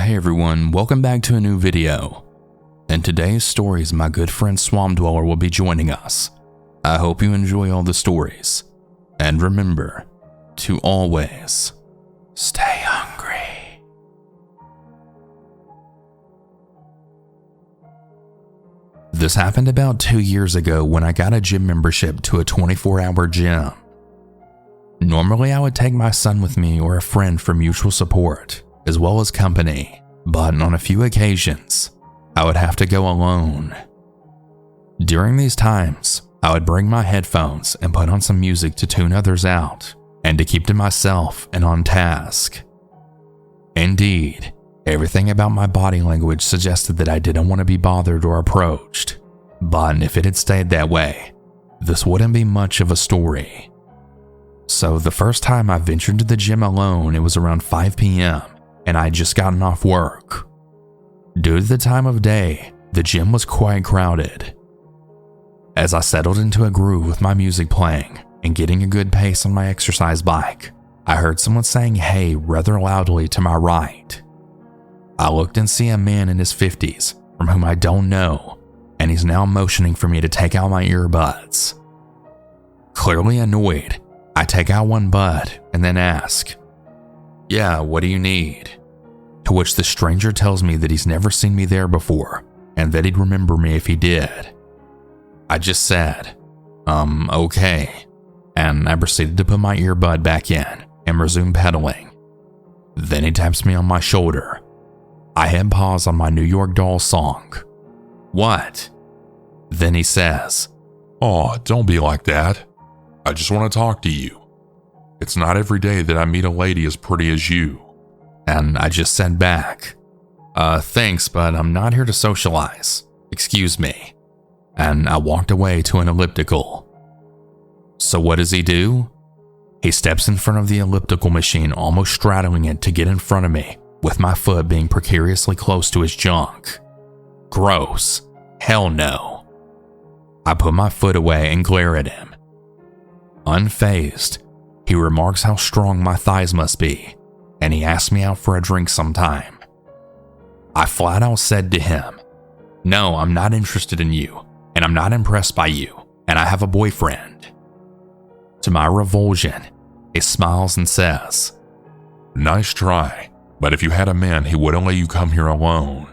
Hey everyone, welcome back to a new video. In today's stories, my good friend Swamp Dweller will be joining us. I hope you enjoy all the stories. And remember to always stay hungry. This happened about 2 years ago when I got a gym membership to a 24-hour gym. Normally I would take my son with me or a friend for mutual support, as well as company, but on a few occasions, I would have to go alone. During these times, I would bring my headphones and put on some music to tune others out and to keep to myself and on task. Indeed, everything about my body language suggested that I didn't want to be bothered or approached, but if it had stayed that way, this wouldn't be much of a story. So the first time I ventured to the gym alone, it was around 5 p.m. and I'd just gotten off work. Due to the time of day, the gym was quite crowded. As I settled into a groove with my music playing and getting a good pace on my exercise bike, I heard someone saying "hey" rather loudly to my right. I looked and see a man in his 50s from whom I don't know, and he's now motioning for me to take out my earbuds. Clearly annoyed, I take out one bud and then ask, "Yeah, what do you need?" To which the stranger tells me that he's never seen me there before and that he'd remember me if he did. I just said, okay, and I proceeded to put my earbud back in and resume pedaling. Then he taps me on my shoulder. I hit pause on my New York Dolls song. "What?" Then he says, "Aw, don't be like that. I just want to talk to you. It's not every day that I meet a lady as pretty as you." And I just said back, "Thanks, but I'm not here to socialize. Excuse me." And I walked away to an elliptical. So what does he do? He steps in front of the elliptical machine, almost straddling it to get in front of me, with my foot being precariously close to his junk. Gross. Hell no. I put my foot away and glare at him. Unfazed, he remarks how strong my thighs must be, and he asked me out for a drink sometime. I flat out said to him, "No, I'm not interested in you, and I'm not impressed by you, and I have a boyfriend." To my revulsion, he smiles and says, "Nice try, but if you had a man, he wouldn't let you come here alone."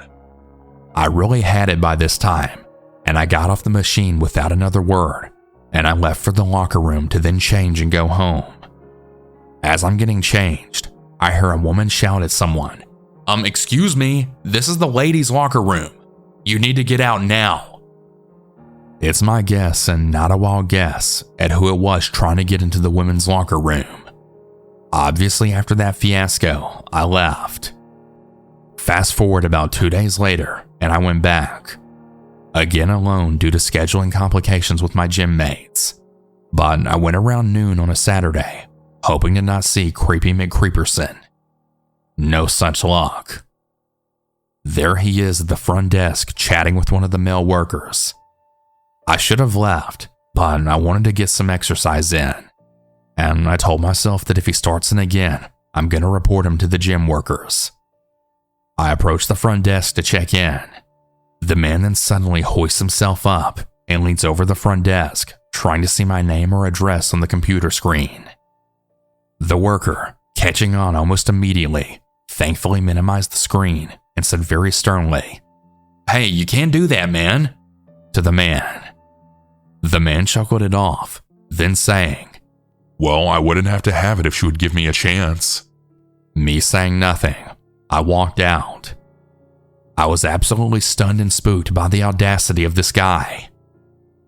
I really had it by this time, and I got off the machine without another word, and I left for the locker room to then change and go home. As I'm getting changed, I hear a woman shout at someone, "Excuse me, this is the ladies' locker room. You need to get out now." It's my guess, and not a wild guess, at who it was trying to get into the women's locker room. Obviously, after that fiasco, I left. Fast forward about 2 days later, and I went back. Again alone due to scheduling complications with my gym mates. But I went around noon on a Saturday, hoping to not see Creepy McCreeperson. No such luck. There he is at the front desk chatting with one of the male workers. I should have left, but I wanted to get some exercise in. And I told myself that if he starts in again, I'm going to report him to the gym workers. I approached the front desk to check in. The man then suddenly hoists himself up and leans over the front desk, trying to see my name or address on the computer screen. The worker, catching on almost immediately, thankfully minimized the screen and said very sternly, "Hey, you can't do that, man," to the man. The man chuckled it off, then saying, "Well, I wouldn't have to have it if she would give me a chance." Me saying nothing, I walked out. I was absolutely stunned and spooked by the audacity of this guy.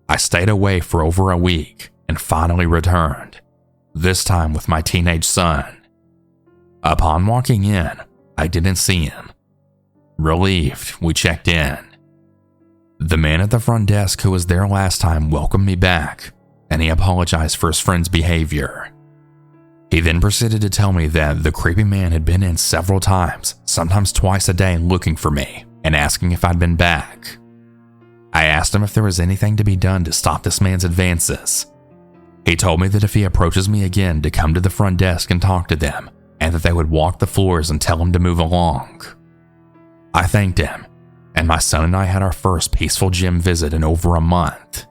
I stayed away for over a week and finally returned, this time with my teenage son. Upon walking in, I didn't see him. Relieved, we checked in. The man at the front desk who was there last time welcomed me back, and he apologized for his friend's behavior. He then proceeded to tell me that the creepy man had been in several times, sometimes twice a day, looking for me and asking if I'd been back. I asked him if there was anything to be done to stop this man's advances. He told me that if he approaches me again, to come to the front desk and talk to them, and that they would walk the floors and tell him to move along. I thanked him, and my son and I had our first peaceful gym visit in over a month.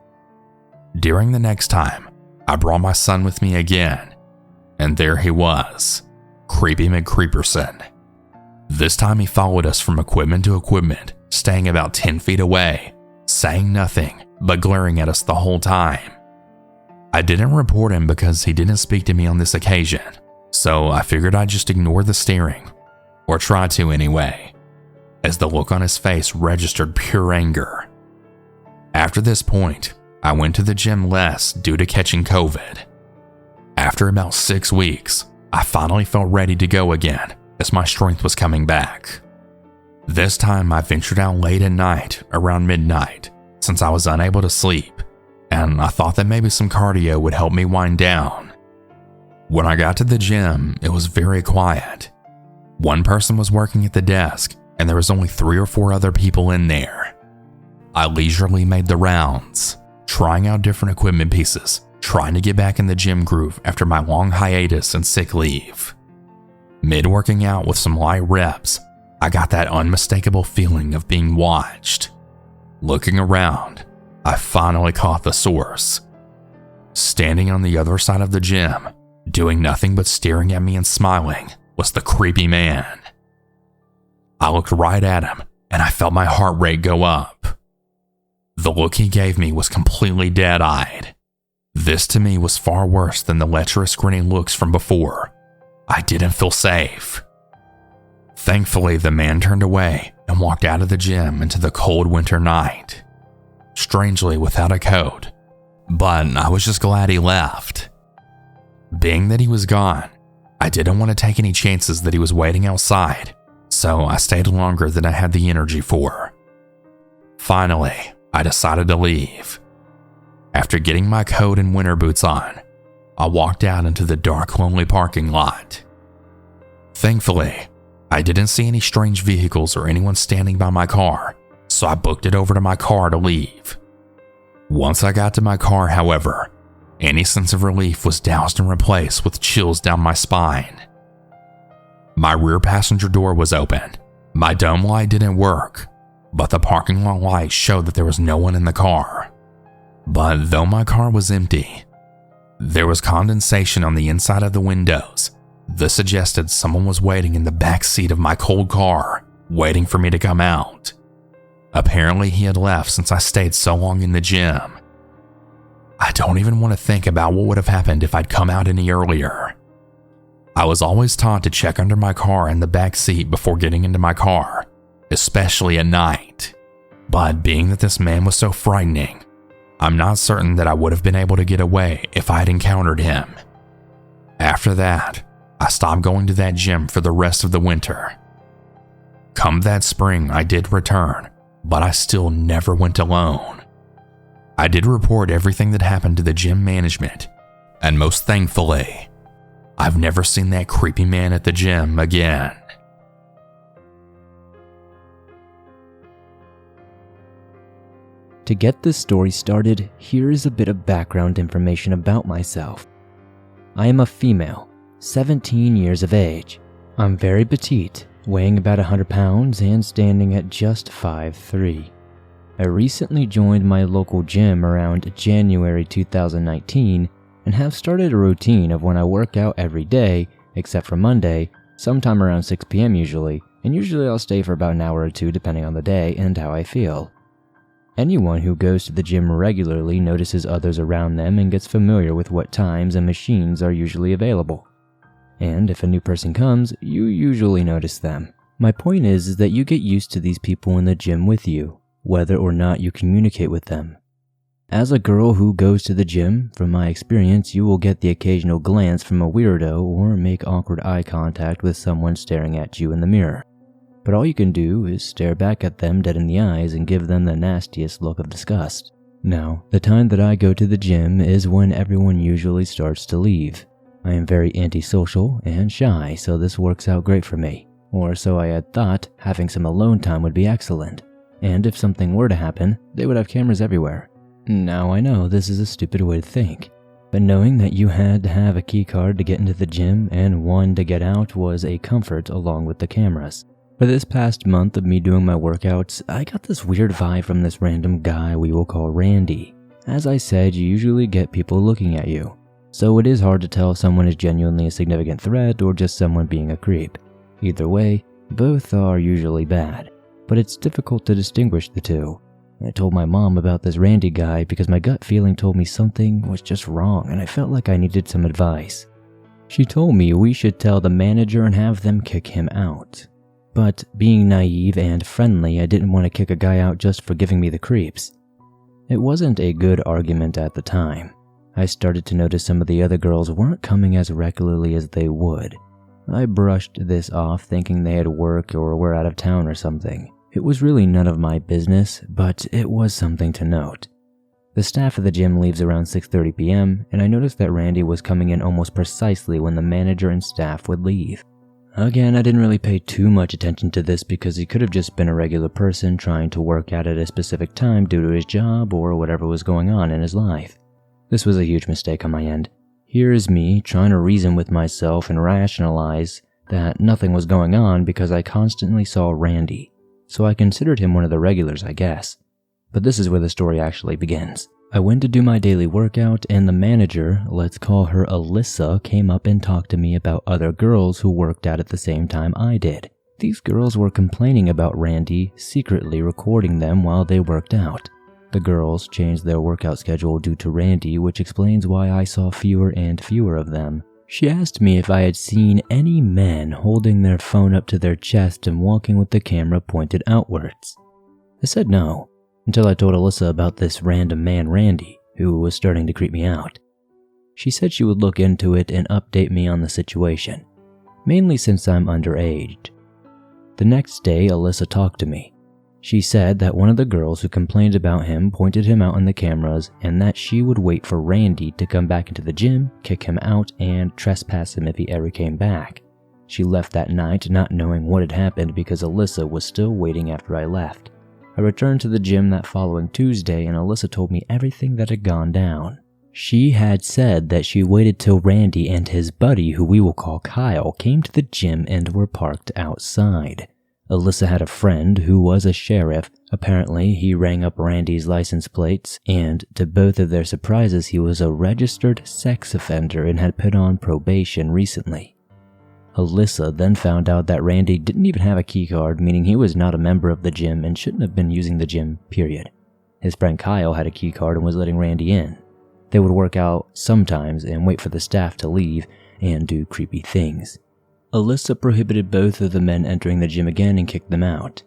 During the next time, I brought my son with me again, and there he was, Creepy McCreeperson. This time he followed us from equipment to equipment, staying about 10 feet away, saying nothing, but glaring at us the whole time. I didn't report him because he didn't speak to me on this occasion, so I figured I'd just ignore the staring, or try to anyway, as the look on his face registered pure anger. After this point, I went to the gym less due to catching COVID. After about 6 weeks, I finally felt ready to go again as my strength was coming back. This time I ventured out late at night around midnight since I was unable to sleep, and I thought that maybe some cardio would help me wind down. When I got to the gym, it was very quiet. One person was working at the desk, and there was only 3 or 4 other people in there. I leisurely made the rounds, trying out different equipment pieces, trying to get back in the gym groove after my long hiatus and sick leave. Mid-working out with some light reps, I got that unmistakable feeling of being watched. Looking around, I finally caught the source. Standing on the other side of the gym, doing nothing but staring at me and smiling, was the creepy man. I looked right at him, and I felt my heart rate go up. The look he gave me was completely dead-eyed. This to me was far worse than the lecherous grinning looks from before. I didn't feel safe. Thankfully, the man turned away and walked out of the gym into the cold winter night. Strangely without a coat, but I was just glad he left. Being that he was gone, I didn't want to take any chances that he was waiting outside, so I stayed longer than I had the energy for. Finally, I decided to leave. After getting my coat and winter boots on, I walked out into the dark, lonely parking lot. Thankfully, I didn't see any strange vehicles or anyone standing by my car, so I booked it over to my car to leave. Once I got to my car, however, any sense of relief was doused and replaced with chills down my spine. My rear passenger door was open. My dome light didn't work, but the parking lot light showed that there was no one in the car. But though my car was empty, there was condensation on the inside of the windows. This suggested someone was waiting in the back seat of my cold car, waiting for me to come out. Apparently he had left since I stayed so long in the gym. I don't even want to think about what would have happened if I'd come out any earlier. I was always taught to check under my car in the back seat before getting into my car, especially at night. But being that this man was so frightening, I'm not certain that I would have been able to get away if I had encountered him. After that, I stopped going to that gym for the rest of the winter. Come that spring, I did return, but I still never went alone. I did report everything that happened to the gym management, and most thankfully, I've never seen that creepy man at the gym again. To get this story started, here is a bit of background information about myself. I am a female, 17 years of age. I'm very petite, weighing about 100 pounds and standing at just 5'3". I recently joined my local gym around January 2019 and have started a routine of when I work out every day, except for Monday, sometime around 6 p.m. usually, and usually I'll stay for about an hour or two depending on the day and how I feel. Anyone who goes to the gym regularly notices others around them and gets familiar with what times and machines are usually available. And if a new person comes, you usually notice them. My point is that you get used to these people in the gym with you, whether or not you communicate with them. As a girl who goes to the gym, from my experience, you will get the occasional glance from a weirdo or make awkward eye contact with someone staring at you in the mirror. But all you can do is stare back at them dead in the eyes and give them the nastiest look of disgust. Now, the time that I go to the gym is when everyone usually starts to leave. I am very antisocial and shy, so this works out great for me. Or so I had thought, having some alone time would be excellent. And if something were to happen, they would have cameras everywhere. Now I know this is a stupid way to think, but knowing that you had to have a key card to get into the gym and one to get out was a comfort along with the cameras. For this past month of me doing my workouts, I got this weird vibe from this random guy we will call Randy. As I said, you usually get people looking at you, so it is hard to tell if someone is genuinely a significant threat or just someone being a creep. Either way, both are usually bad, but it's difficult to distinguish the two. I told my mom about this Randy guy because my gut feeling told me something was just wrong and I felt like I needed some advice. She told me we should tell the manager and have them kick him out. But being naive and friendly, I didn't want to kick a guy out just for giving me the creeps. It wasn't a good argument at the time. I started to notice some of the other girls weren't coming as regularly as they would. I brushed this off thinking they had work or were out of town or something. It was really none of my business, but it was something to note. The staff of the gym leaves around 6:30 p.m., and I noticed that Randy was coming in almost precisely when the manager and staff would leave. Again, I didn't really pay too much attention to this because he could have just been a regular person trying to work out at a specific time due to his job or whatever was going on in his life. This was a huge mistake on my end. Here is me trying to reason with myself and rationalize that nothing was going on because I constantly saw Randy, so I considered him one of the regulars, I guess. But this is where the story actually begins. I went to do my daily workout and the manager, let's call her Alyssa, came up and talked to me about other girls who worked out at the same time I did. These girls were complaining about Randy secretly recording them while they worked out. The girls changed their workout schedule due to Randy, which explains why I saw fewer and fewer of them. She asked me if I had seen any men holding their phone up to their chest and walking with the camera pointed outwards. I said no, until I told Alyssa about this random man Randy, who was starting to creep me out. She said she would look into it and update me on the situation, mainly since I'm underage. The next day, Alyssa talked to me. She said that one of the girls who complained about him pointed him out on the cameras and that she would wait for Randy to come back into the gym, kick him out, and trespass him if he ever came back. She left that night not knowing what had happened because Alyssa was still waiting after I left. I returned to the gym that following Tuesday and Alyssa told me everything that had gone down. She had said that she waited till Randy and his buddy, who we will call Kyle, came to the gym and were parked outside. Alyssa had a friend who was a sheriff. Apparently, he rang up Randy's license plates, and to both of their surprises, he was a registered sex offender and had put on probation recently. Alyssa then found out that Randy didn't even have a key card, meaning he was not a member of the gym and shouldn't have been using the gym, period. His friend Kyle had a key card and was letting Randy in. They would work out sometimes and wait for the staff to leave and do creepy things. Alyssa prohibited both of the men entering the gym again and kicked them out.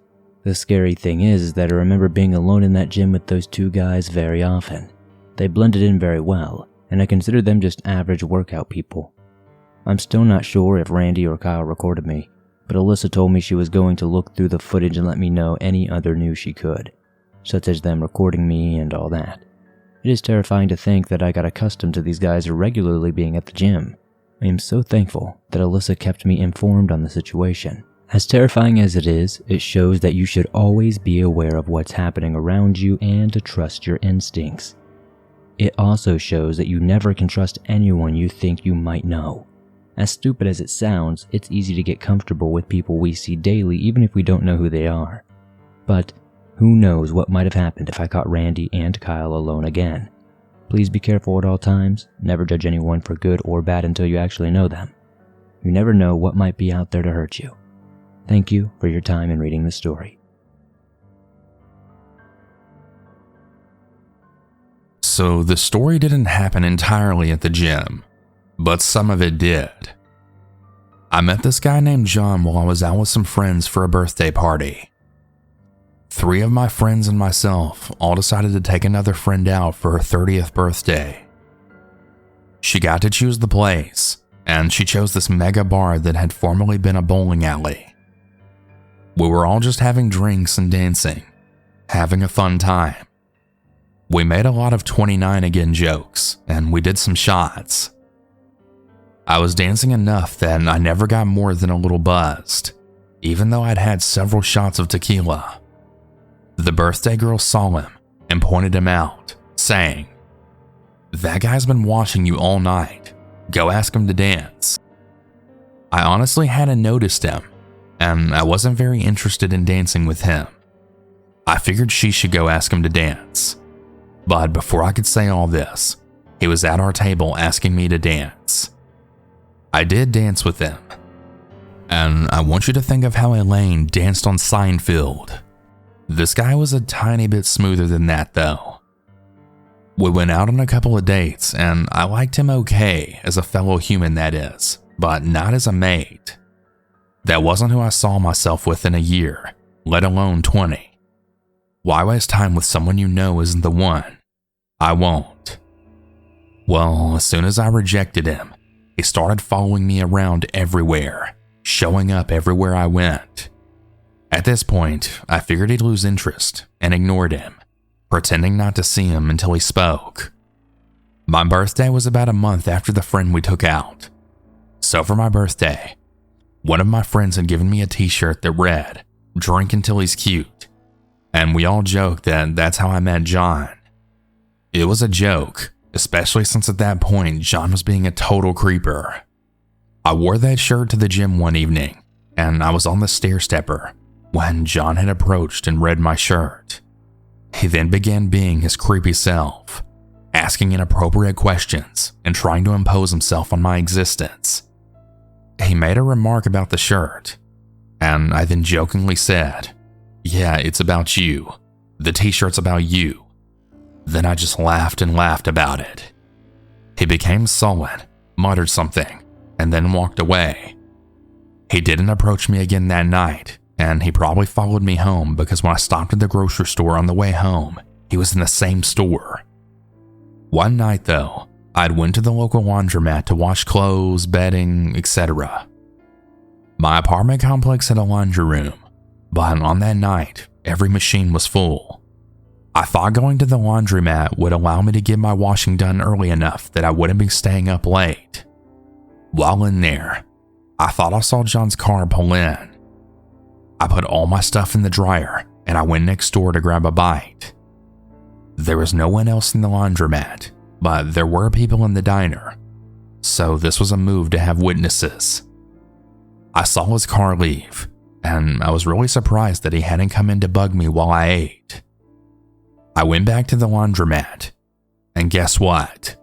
The scary thing is that I remember being alone in that gym with those two guys very often. They blended in very well, and I considered them just average workout people. I'm still not sure if Randy or Kyle recorded me, but Alyssa told me she was going to look through the footage and let me know any other news she could, such as them recording me and all that. It is terrifying to think that I got accustomed to these guys regularly being at the gym. I am so thankful that Alyssa kept me informed on the situation. As terrifying as it is, it shows that you should always be aware of what's happening around you and to trust your instincts. It also shows that you never can trust anyone you think you might know. As stupid as it sounds, it's easy to get comfortable with people we see daily even if we don't know who they are. But who knows what might have happened if I caught Randy and Kyle alone again. Please be careful at all times. Never judge anyone for good or bad until you actually know them. You never know what might be out there to hurt you. Thank you for your time in reading the story. So the story didn't happen entirely at the gym, but some of it did. I met this guy named John while I was out with some friends for a birthday party. 3 of my friends and myself all decided to take another friend out for her 30th birthday. She got to choose the place, and she chose this mega bar that had formerly been a bowling alley. We were all just having drinks and dancing, having a fun time. We made a lot of 29 again jokes, and we did some shots. I was dancing enough that I never got more than a little buzzed, even though I'd had several shots of tequila. The birthday girl saw him and pointed him out, saying, "That guy's been watching you all night. Go ask him to dance." I honestly hadn't noticed him, and I wasn't very interested in dancing with him. I figured she should go ask him to dance. But before I could say all this, he was at our table asking me to dance. I did dance with him. And I want you to think of how Elaine danced on Seinfeld. This guy was a tiny bit smoother than that though. We went out on a couple of dates and I liked him okay as a fellow human, that is, but not as a mate. That wasn't who I saw myself with in a year, let alone 20. Why waste time with someone you know isn't the one? I won't. Well, as soon as I rejected him, he started following me around everywhere, showing up everywhere I went. At this point, I figured he'd lose interest and ignored him, pretending not to see him until he spoke. My birthday was about a month after the friend we took out. So for my birthday, one of my friends had given me a t-shirt that read, "Drink until he's cute," and we all joked that that's how I met John. It was a joke, especially since at that point John was being a total creeper. I wore that shirt to the gym one evening, and I was on the stair stepper when John had approached and read my shirt. He then began being his creepy self, asking inappropriate questions and trying to impose himself on my existence. He made a remark about the shirt, and I then jokingly said, "Yeah, it's about you. The t-shirt's about you." Then I just laughed and laughed about it. He became sullen, muttered something, and then walked away. He didn't approach me again that night, and he probably followed me home because when I stopped at the grocery store on the way home, he was in the same store. One night though, I'd went to the local laundromat to wash clothes, bedding, etc. My apartment complex had a laundry room, but on that night, every machine was full. I thought going to the laundromat would allow me to get my washing done early enough that I wouldn't be staying up late. While in there, I thought I saw John's car pull in. I put all my stuff in the dryer and I went next door to grab a bite. There was no one else in the laundromat, but there were people in the diner, so this was a move to have witnesses. I saw his car leave, and I was really surprised that he hadn't come in to bug me while I ate. I went back to the laundromat, and guess what?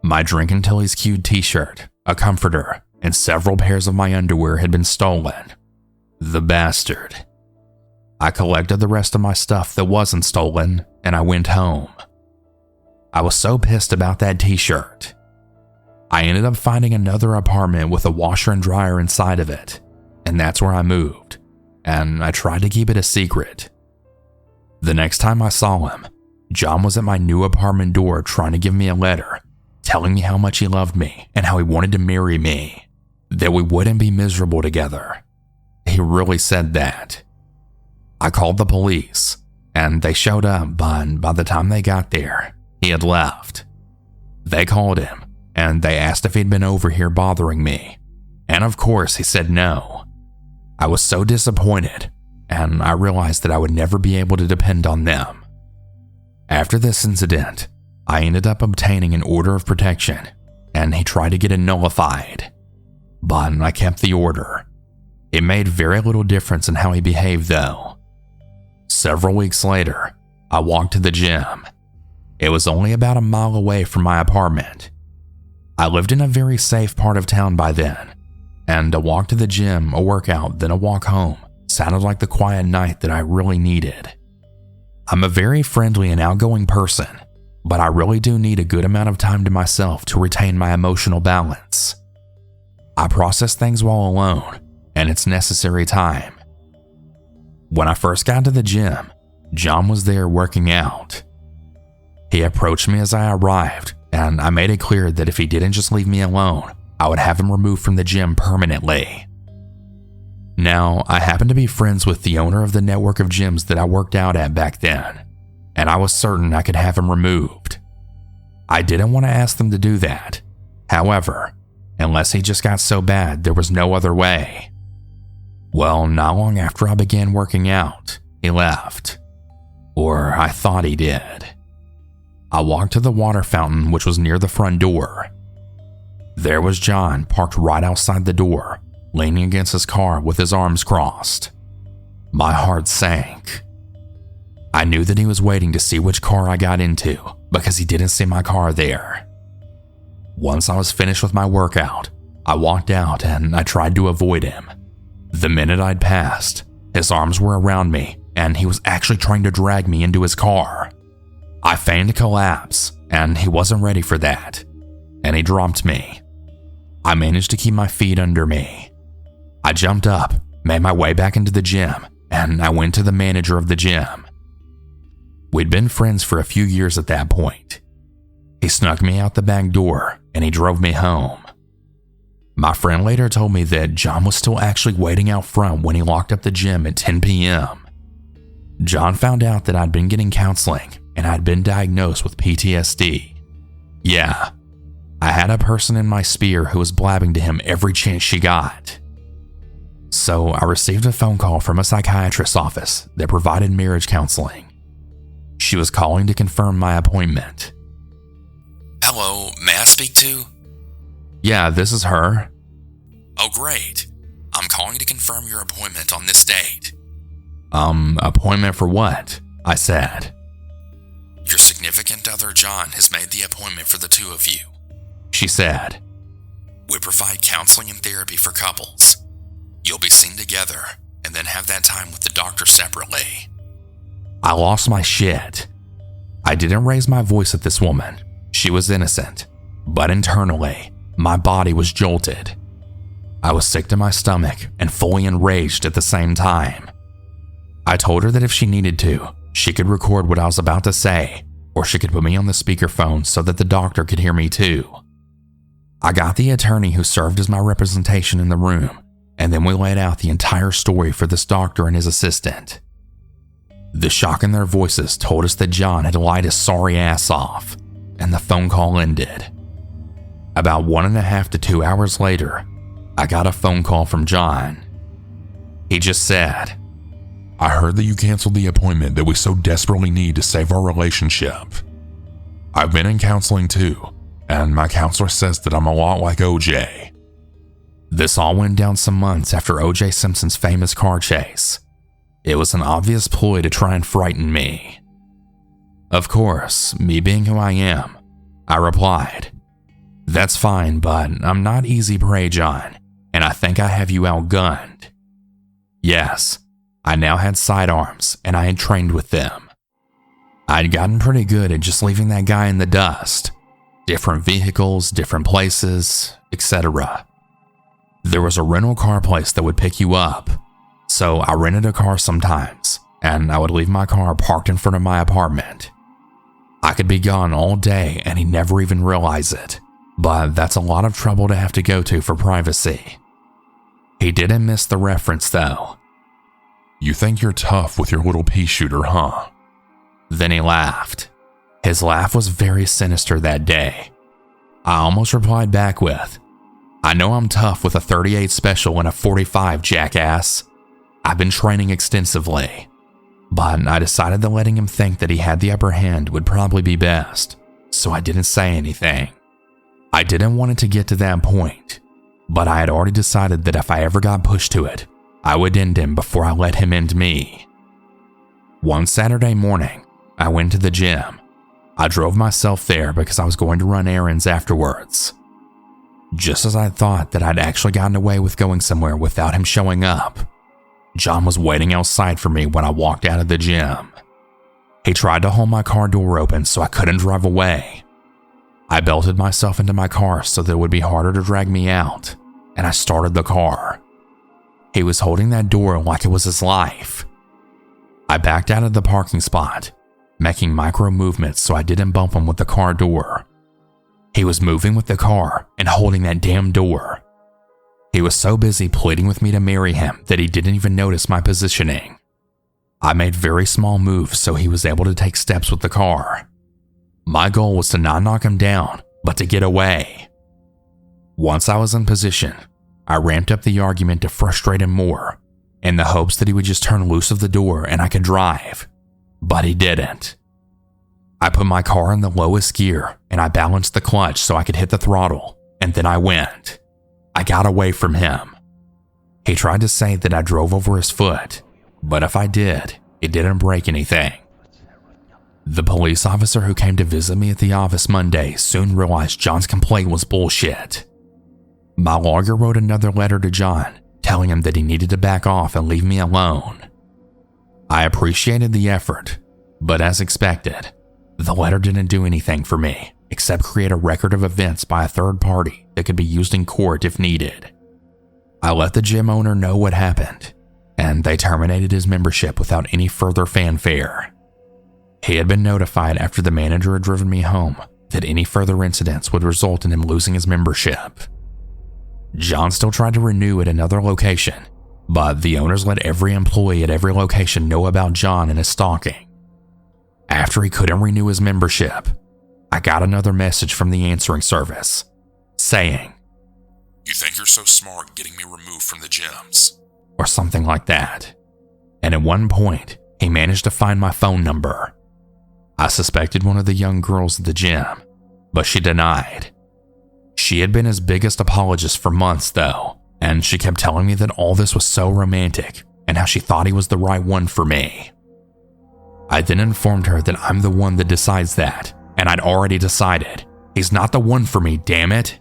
My Drink Until He's Cute t-shirt, a comforter, and several pairs of my underwear had been stolen. The bastard. I collected the rest of my stuff that wasn't stolen, and I went home. I was so pissed about that t-shirt. I ended up finding another apartment with a washer and dryer inside of it, and that's where I moved, and I tried to keep it a secret. The next time I saw him, John was at my new apartment door trying to give me a letter, telling me how much he loved me and how he wanted to marry me, that we wouldn't be miserable together. He really said that. I called the police, and they showed up, but by the time they got there, he had left. They called him, and they asked if he'd been over here bothering me, and of course he said no. I was so disappointed, and I realized that I would never be able to depend on them. After this incident, I ended up obtaining an order of protection, and he tried to get it nullified, but I kept the order. It made very little difference in how he behaved though. Several weeks later, I walked to the gym. It was only about a mile away from my apartment. I lived in a very safe part of town by then, and a walk to the gym, a workout, then a walk home sounded like the quiet night that I really needed. I'm a very friendly and outgoing person, but I really do need a good amount of time to myself to retain my emotional balance. I process things while alone, and it's necessary time. When I first got to the gym, John was there working out. He approached me as I arrived, and I made it clear that if he didn't just leave me alone, I would have him removed from the gym permanently. Now, I happen to be friends with the owner of the network of gyms that I worked out at back then, and I was certain I could have him removed. I didn't want to ask them to do that. However, unless he just got so bad, there was no other way. Well, not long after I began working out, he left. Or I thought he did. I walked to the water fountain, which was near the front door. There was John parked right outside the door, leaning against his car with his arms crossed. My heart sank. I knew that he was waiting to see which car I got into because he didn't see my car there. Once I was finished with my workout, I walked out and I tried to avoid him. The minute I'd passed, his arms were around me and he was actually trying to drag me into his car. I feigned a collapse and he wasn't ready for that, and he dropped me. I managed to keep my feet under me. I jumped up, made my way back into the gym, and I went to the manager of the gym. We'd been friends for a few years at that point. He snuck me out the back door and he drove me home. My friend later told me that John was still actually waiting out front when he locked up the gym at 10 p.m. John found out that I'd been getting counseling and I'd been diagnosed with PTSD. Yeah, I had a person in my sphere who was blabbing to him every chance she got. So I received a phone call from a psychiatrist's office that provided marriage counseling. She was calling to confirm my appointment. Hello, may I speak to? Yeah, this is her. Oh, great. I'm calling to confirm your appointment on this date. Appointment for what? I said. Your significant other, John, has made the appointment for the two of you. She said. We provide counseling and therapy for couples. You'll be seen together and then have that time with the doctor separately. I lost my shit. I didn't raise my voice at this woman. She was innocent, but internally, my body was jolted. I was sick to my stomach and fully enraged at the same time. I told her that if she needed to, she could record what I was about to say, or she could put me on the speakerphone so that the doctor could hear me too. I got the attorney who served as my representation in the room, and then we laid out the entire story for this doctor and his assistant. The shock in their voices told us that John had lied his sorry ass off, and the phone call ended. About 1.5 to 2 hours later, I got a phone call from John. He just said, I heard that you canceled the appointment that we so desperately need to save our relationship. I've been in counseling too, and my counselor says that I'm a lot like OJ. This all went down some months after OJ Simpson's famous car chase. It was an obvious ploy to try and frighten me. Of course, me being who I am, I replied, That's fine, but I'm not easy prey, John, and I think I have you outgunned. Yes, I now had sidearms and I had trained with them. I'd gotten pretty good at just leaving that guy in the dust. Different vehicles, different places, etc. There was a rental car place that would pick you up, so I rented a car sometimes, and I would leave my car parked in front of my apartment. I could be gone all day and he'd never even realize it, but that's a lot of trouble to have to go to for privacy. He didn't miss the reference though. You think you're tough with your little pea shooter, huh? Then he laughed. His laugh was very sinister that day. I almost replied back with, I know I'm tough with a .38 special and a .45, jackass. I've been training extensively. But I decided that letting him think that he had the upper hand would probably be best, so I didn't say anything. I didn't want it to get to that point, but I had already decided that if I ever got pushed to it, I would end him before I let him end me. One Saturday morning, I went to the gym. I drove myself there because I was going to run errands afterwards. Just as I thought that I'd actually gotten away with going somewhere without him showing up, John was waiting outside for me when I walked out of the gym. He tried to hold my car door open so I couldn't drive away. I belted myself into my car so that it would be harder to drag me out, and I started the car. He was holding that door like it was his life. I backed out of the parking spot, making micro movements so I didn't bump him with the car door. He was moving with the car and holding that damn door. He was so busy pleading with me to marry him that he didn't even notice my positioning. I made very small moves so he was able to take steps with the car. My goal was to not knock him down, but to get away. Once I was in position, I ramped up the argument to frustrate him more, in the hopes that he would just turn loose of the door and I could drive. But he didn't. I put my car in the lowest gear and I balanced the clutch so I could hit the throttle, and then I went. I got away from him. He tried to say that I drove over his foot, but if I did, it didn't break anything. The police officer who came to visit me at the office Monday soon realized John's complaint was bullshit. My lawyer wrote another letter to John, telling him that he needed to back off and leave me alone. I appreciated the effort, but as expected, the letter didn't do anything for me except create a record of events by a third party that could be used in court if needed. I let the gym owner know what happened, and they terminated his membership without any further fanfare. He had been notified after the manager had driven me home that any further incidents would result in him losing his membership. John still tried to renew at another location, but the owners let every employee at every location know about John and his stalking. After he couldn't renew his membership, I got another message from the answering service saying, "You think you're so smart getting me removed from the gyms?" or something like that. And at one point, he managed to find my phone number. I suspected one of the young girls at the gym, but she denied. She had been his biggest apologist for months though, and she kept telling me that all this was so romantic and how she thought he was the right one for me. I then informed her that I'm the one that decides that, and I'd already decided. He's not the one for me, damn it.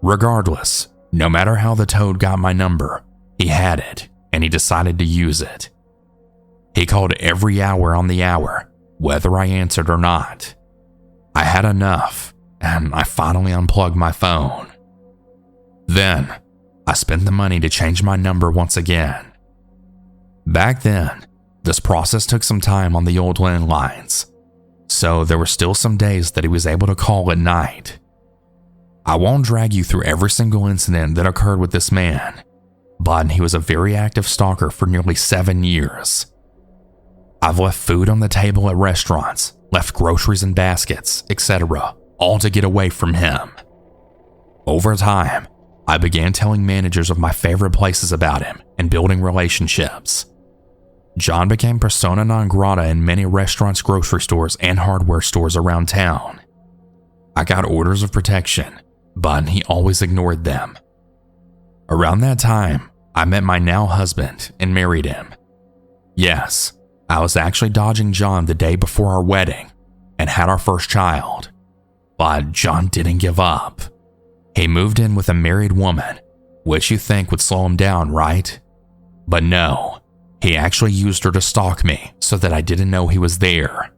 Regardless, no matter how the toad got my number, he had it, and he decided to use it. He called every hour on the hour, whether I answered or not. I had enough, and I finally unplugged my phone. Then, I spent the money to change my number once again. Back then, this process took some time on the old landlines, so there were still some days that he was able to call at night. I won't drag you through every single incident that occurred with this man, but he was a very active stalker for nearly 7 years. I've left food on the table at restaurants, left groceries in baskets, etc., all to get away from him. Over time, I began telling managers of my favorite places about him and building relationships. John became persona non grata in many restaurants, grocery stores, and hardware stores around town. I got orders of protection, but he always ignored them. Around that time, I met my now husband and married him. Yes, I was actually dodging John the day before our wedding and had our first child. But John didn't give up. He moved in with a married woman, which you think would slow him down, right? But no, he actually used her to stalk me so that I didn't know he was there.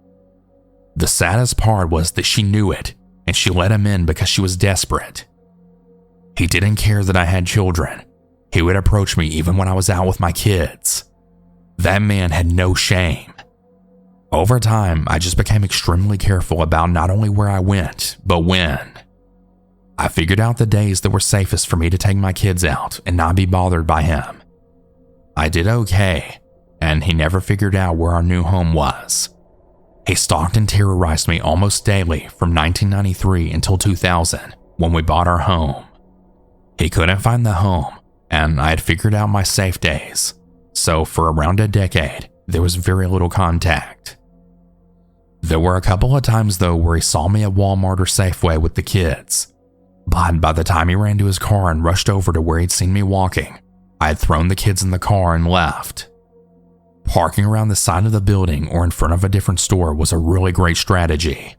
The saddest part was that she knew it, and she let him in because she was desperate. He didn't care that I had children. He would approach me even when I was out with my kids. That man had no shame. Over time, I just became extremely careful about not only where I went, but when. I figured out the days that were safest for me to take my kids out and not be bothered by him. I did okay, and he never figured out where our new home was. He stalked and terrorized me almost daily from 1993 until 2000, when we bought our home. He couldn't find the home, and I had figured out my safe days, so for around a decade, there was very little contact. There were a couple of times though where he saw me at Walmart or Safeway with the kids, but by the time he ran to his car and rushed over to where he'd seen me walking, I had thrown the kids in the car and left. Parking around the side of the building or in front of a different store was a really great strategy.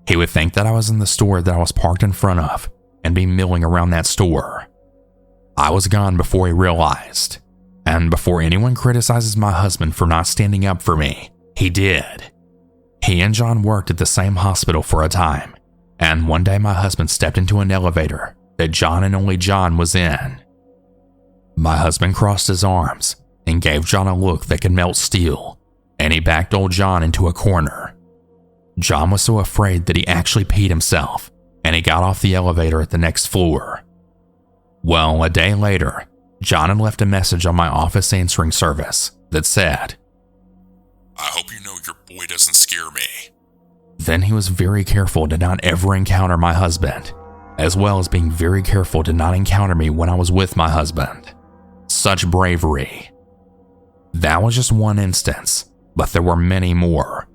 He would think that I was in the store that I was parked in front of and be milling around that store. I was gone before he realized, and before anyone criticizes my husband for not standing up for me, he did. He and John worked at the same hospital for a time, and one day my husband stepped into an elevator that John and only John was in. My husband crossed his arms and gave John a look that could melt steel, and he backed old John into a corner. John was so afraid that he actually peed himself, and he got off the elevator at the next floor. Well, a day later, John had left a message on my office answering service that said, "I hope you know your boy doesn't scare me." Then he was very careful to not ever encounter my husband, as well as being very careful to not encounter me when I was with my husband. Such bravery. That was just one instance, but there were many more.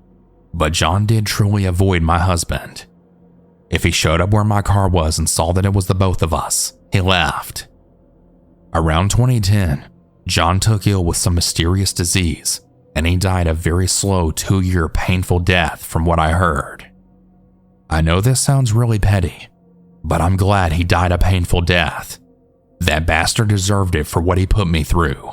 But John did truly avoid my husband. If he showed up where my car was and saw that it was the both of us, he left. Around 2010, John took ill with some mysterious disease, and he died a very slow 2-year painful death from what I heard. I know this sounds really petty, but I'm glad he died a painful death. That bastard deserved it for what he put me through.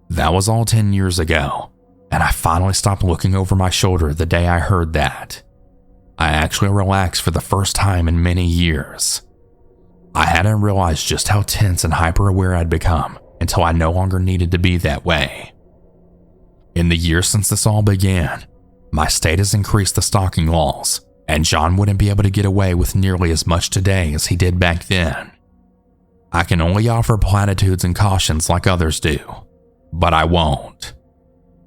That was all 10 years ago, and I finally stopped looking over my shoulder the day I heard that. I actually relaxed for the first time in many years. I hadn't realized just how tense and hyper-aware I'd become until I no longer needed to be that way. In the years since this all began, my state has increased the stalking laws, and John wouldn't be able to get away with nearly as much today as he did back then. I can only offer platitudes and cautions like others do, but I won't.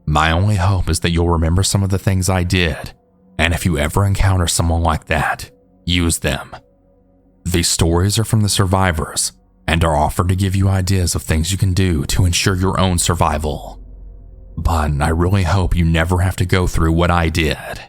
My only hope is that you'll remember some of the things I did, and if you ever encounter someone like that, use them. These stories are from the survivors and are offered to give you ideas of things you can do to ensure your own survival. But I really hope you never have to go through what I did.